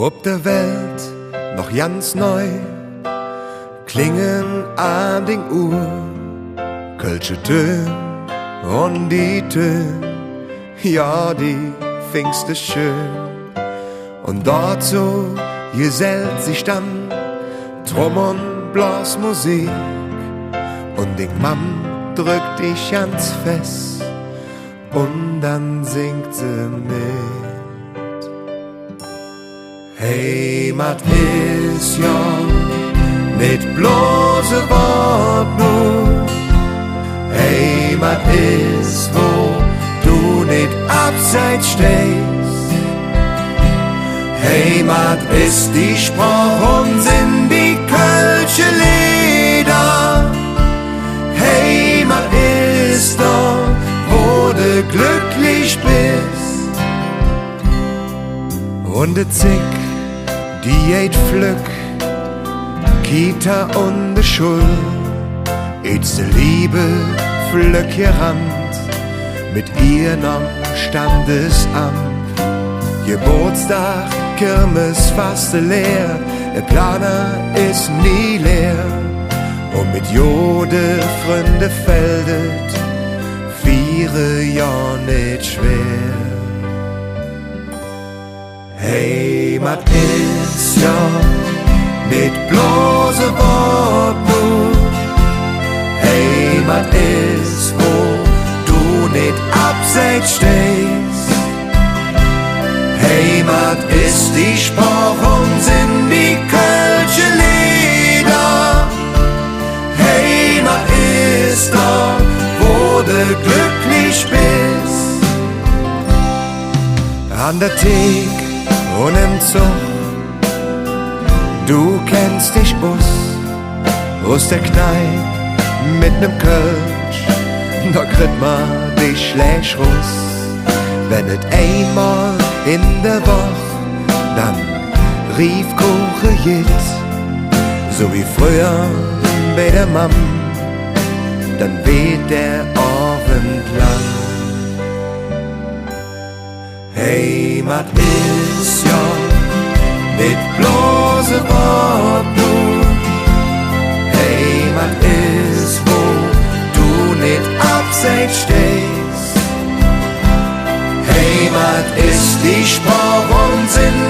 Ob der Welt noch ganz neu klingen an den Uhr, kölsche Tön und die Tön, ja, die findest du schön. Und dort so gesellt sich dann Drum und Blasmusik und die Mam drückt dich ganz fest und dann singt sie mit. Heimat ist ja nicht bloße Wort nur, Heimat ist, wo du nicht abseits stehst. Heimat ist die Sprache und sind die kölsche Lieder. Heimat ist dort, wo du glücklich bist. Und de Zick, die eit Pflück, Kita und de Schul, ets de Liebe Pflück gerannt, mit ihr am Standesamt. Geburtstag, Kirmes, Faste leer, der Planer ist nie leer. Und mit Jode Freunde feldet, 4 Jahr nicht schwer. Heimat ist ja nicht bloße Wort nur, Heimat ist, wo du nicht abseits stehst. Heimat ist die Sprache und sind die kölsche Lieder. Heimat ist dort, wo du glücklich bist. An der Thek und im Zug, du kennst dich aus der Kneipe mit nem Kölsch, da kriegt man dich schlecht raus. Wenn et einmal in der Woche dann Riefkuche jit, so wie früher bei der Mam, dann weht der Abend lang. Heimat ist ja nicht bloße Wort nur, Heimat ist, wo du nicht abseits stehst. Heimat ist die Sprache und sind